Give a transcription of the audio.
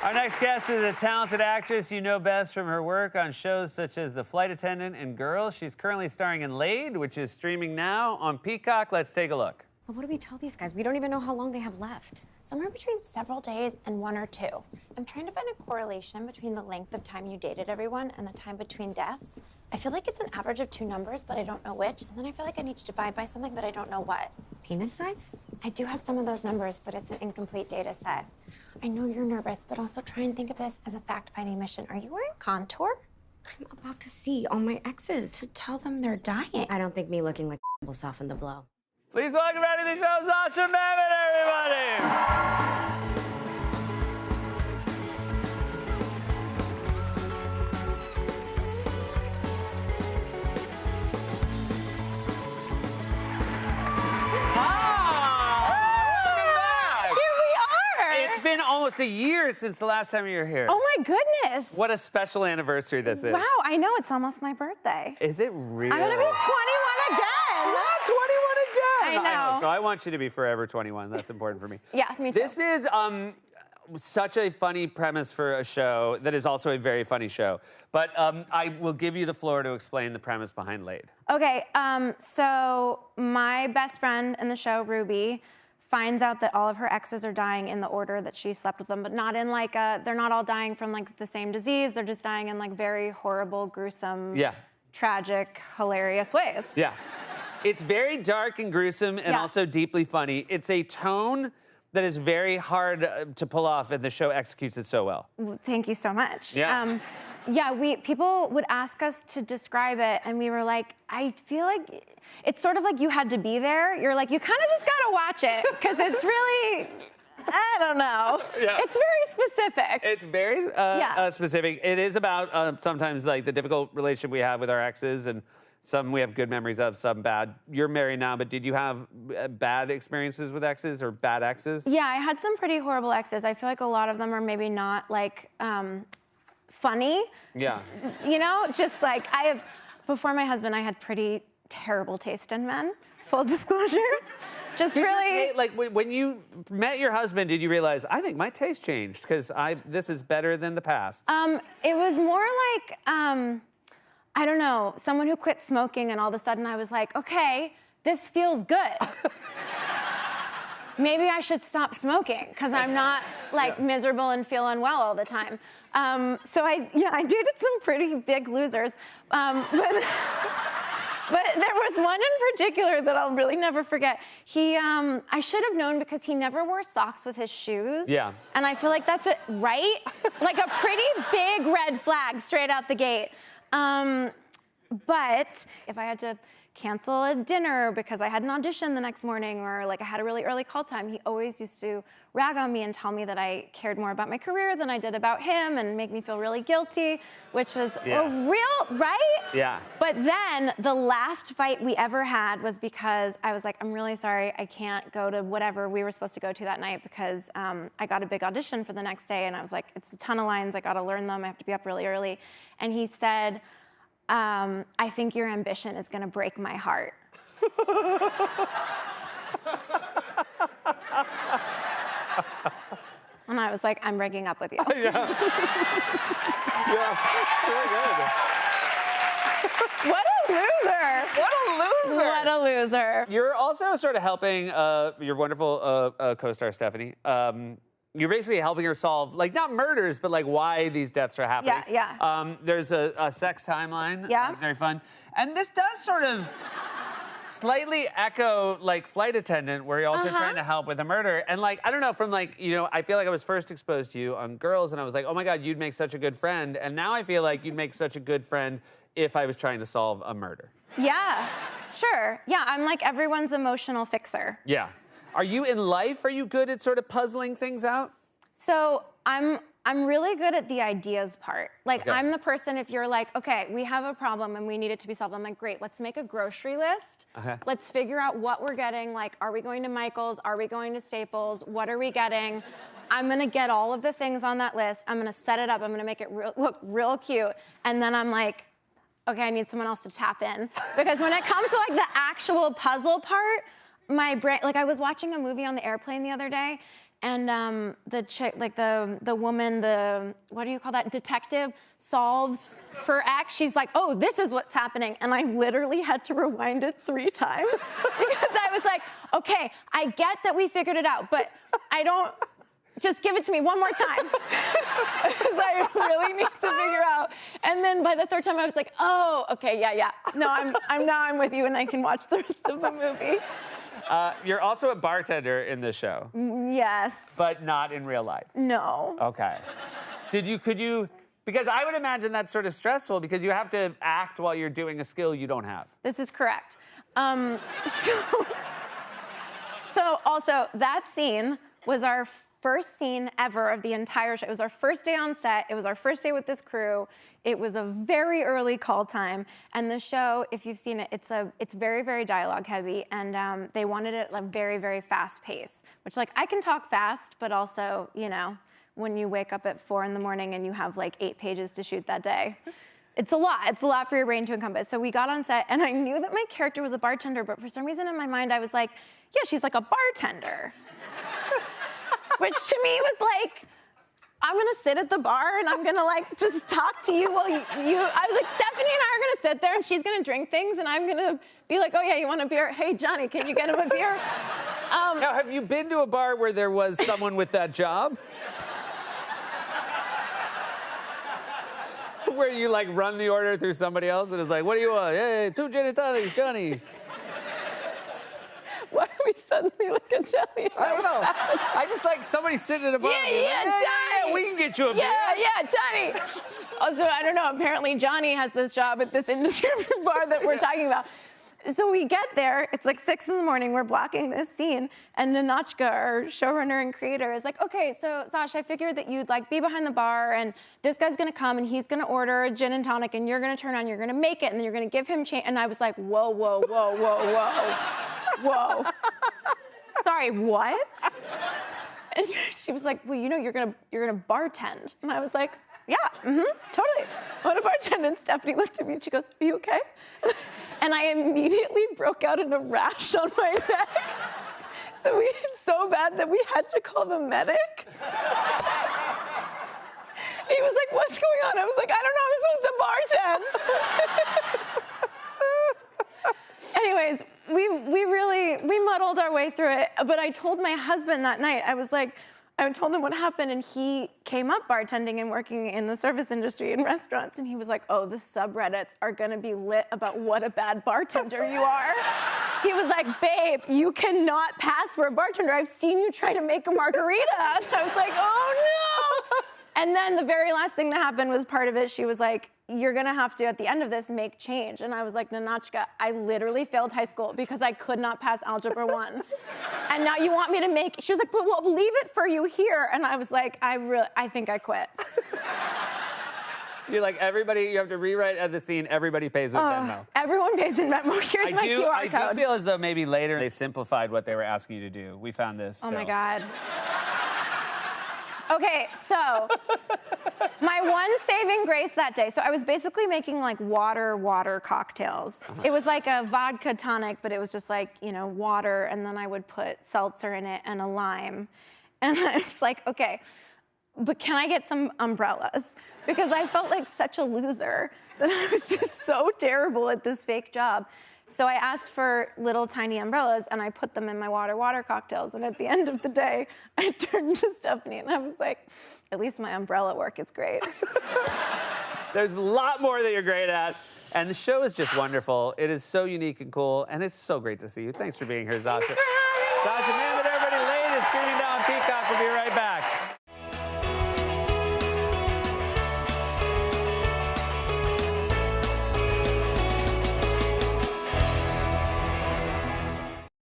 Our next guest is a talented actress you know best from her work on shows such as The Flight Attendant and Girls. She's currently starring in Laid, which is streaming now on Peacock. Let's take a look. But what do we tell these guys? We don't even know how long they have left. Somewhere between several days and 1 or 2. I'm trying to find a correlation between the length of time you dated everyone and the time between deaths. I feel like it's an average of 2 numbers, but I don't know which. And then I feel like I need to divide by something, but I don't know what. Penis size? I do have some of those numbers, but it's an incomplete data set. I know you're nervous, but also try and think of this as a fact-finding mission. Are you wearing contour? I'm about to see all my exes. To tell them they're dying. I don't think me looking like will soften the blow. Please welcome back to the show, Sasha Mamet, everybody! It's been almost a year since the last time you were here. Oh my goodness. What a special anniversary this is. Wow, I know, it's almost my birthday. Is it really? I'm gonna be 21 again. What? 21 again? I know. So I want you to be forever 21. That's important for me. Yeah, me too. This is such a funny premise for a show that is also a very funny show. But I will give you the floor to explain the premise behind Laid. Okay, so my best friend in the show, Ruby, finds out that all of her exes are dying in the order that she slept with them, but not in like they're not all dying from like the same disease. They're just dying in like very horrible, gruesome, tragic, hilarious ways. Yeah. It's very dark and gruesome and also deeply funny. It's a tone that is very hard to pull off, and the show executes it so well. Thank you so much. Yeah. People would ask us to describe it, and we were like, I feel like it's sort of like you had to be there. You're like, you kind of just gotta watch it, because it's really, I don't know. Yeah. It's very specific. It's very specific. It is about sometimes like the difficult relationship we have with our exes, and some we have good memories of, some bad. You're married now, but did you have bad experiences with exes or bad exes? Yeah, I had some pretty horrible exes. I feel like a lot of them are maybe not like funny. Yeah. You know, just like before my husband, I had pretty terrible taste in men. Full disclosure. Just really. Like when you met your husband, did you realize, I think my taste changed because this is better than the past? It was more like, I don't know, someone who quit smoking, and all of a sudden I was like, okay, this feels good. Maybe I should stop smoking because I'm not like miserable and feel unwell all the time. So I dated some pretty big losers. But there was one in particular that I'll really never forget. I should have known because he never wore socks with his shoes. Yeah. And I feel like that's right? Like a pretty big red flag straight out the gate. But if I had to cancel a dinner because I had an audition the next morning, or like I had a really early call time, he always used to rag on me and tell me that I cared more about my career than I did about him, and make me feel really guilty, which was a real, right? Yeah. But then the last fight we ever had was because I was like, I'm really sorry, I can't go to whatever we were supposed to go to that night because I got a big audition for the next day, and I was like, it's a ton of lines, I gotta learn them, I have to be up really early. And he said, I think your ambition is gonna break my heart. And I was like, I'm breaking up with you. Yeah. Very good. What a loser! What a loser! What a loser. You're also sort of helping your wonderful co-star, Stephanie. You're basically helping her solve, like, not murders, but like why these deaths are happening. Yeah. There's a sex timeline. Yeah. It's very fun. And this does sort of slightly echo like Flight Attendant, where you're also trying to help with a murder. And like, I don't know, from like, you know, I feel like I was first exposed to you on Girls, and I was like, oh my God, you'd make such a good friend. And now I feel like you'd make such a good friend if I was trying to solve a murder. Yeah, sure. Yeah, I'm like everyone's emotional fixer. Yeah. Are you in life, are you good at sort of puzzling things out? So I'm really good at the ideas part. Like, I'm the person, if you're like, okay, we have a problem and we need it to be solved, I'm like, great, let's make a grocery list. Let's figure out what we're getting. Like, are we going to Michael's? Are we going to Staples? What are we getting? I'm gonna get all of the things on that list. I'm gonna set it up. I'm gonna make it look real cute. And then I'm like, okay, I need someone else to tap in. Because when it comes to like the actual puzzle part, my brain, like I was watching a movie on the airplane the other day, and the chick, like the woman, the, what do you call that, detective solves for X. She's like, oh, this is what's happening. And I literally had to rewind it 3 times because I was like, okay, I get that we figured it out, but I don't, just give it to me one more time. Because I really need to figure out. And then by the 3rd time I was like, oh, okay, yeah. No, I'm with you and I can watch the rest of the movie. You're also a bartender in this show. Yes. But not in real life. No. Okay. Could you, because I would imagine that's sort of stressful because you have to act while you're doing a skill you don't have. This is correct. So also that scene was our first scene ever of the entire show. It was our first day on set. It was our first day with this crew. It was a very early call time. And the show, if you've seen it, it's very, very dialogue heavy. And they wanted it like very, very fast pace, which like I can talk fast, but also, you know, when you wake up at 4 in the morning and you have like 8 pages to shoot that day, it's a lot. It's a lot for your brain to encompass. So we got on set and I knew that my character was a bartender, but for some reason in my mind, I was like, yeah, she's like a bartender. Which to me was like, I'm gonna sit at the bar and I'm gonna like just talk to you while I was like, Stephanie and I are gonna sit there and she's gonna drink things and I'm gonna be like, oh yeah, you want a beer? Hey, Johnny, can you get him a beer? Now, have you been to a bar where there was someone with that job? Where you like run the order through somebody else and it's like, what do you want? Hey, 2 gin and tonics, Johnny. Why are we suddenly like Italian? I don't know. I just like somebody sitting at a bar. Yeah, like, Johnny. We can get you a beer. Yeah, Johnny. Also, I don't know, apparently Johnny has this job at this indiscriminate bar that we're talking about. So we get there, it's like 6 in the morning, we're blocking this scene, and Ninotchka, our showrunner and creator, is like, okay, so Sash, I figured that you'd like be behind the bar, and this guy's gonna come, and he's gonna order a gin and tonic, and you're gonna turn on, you're gonna make it, and then you're gonna give him change. And I was like, whoa. Sorry, what? And she was like, well, you know, you're gonna bartend. And I was like, yeah, totally. I want to bartend. And Stephanie looked at me and she goes, are you okay? And I immediately broke out in a rash on my neck. It's so bad that we had to call the medic. He was like, what's going on? I was like, I don't know, I'm supposed to bartend. Anyways, we muddled our way through it. But I told my husband that night, I told him what happened, and he came up bartending and working in the service industry in restaurants, and he was like, oh, the subreddits are gonna be lit about what a bad bartender you are. He was like, babe, you cannot pass for a bartender. I've seen you try to make a margarita. And I was like, oh no. And then the very last thing that happened was part of it. She was like, you're gonna have to, at the end of this, make change. And I was like, Ninotchka, I literally failed high school because I could not pass Algebra 1. And now you want me to make, she was like, but we'll leave it for you here. And I was like, I think I quit. You're like, everybody, you have to rewrite at the scene, everybody pays with Venmo. Everyone pays in Venmo. Here's my QR code. I do feel as though maybe later they simplified what they were asking you to do. We found this Oh my God. Okay, so my one saving grace that day, so I was basically making like water cocktails. It was like a vodka tonic, but it was just like, you know, water, and then I would put seltzer in it and a lime. And I was like, okay, but can I get some umbrellas? Because I felt like such a loser that I was just so terrible at this fake job. So I asked for little tiny umbrellas and I put them in my water cocktails. And at the end of the day, I turned to Stephanie and I was like, at least my umbrella work is great. There's a lot more that you're great at. And the show is just wonderful. It is so unique and cool. And it's so great to see you. Thanks for being here, Sasha. Thanks for having me. Sasha Mamet, everybody. Latest streaming now on Peacock. We'll be right back.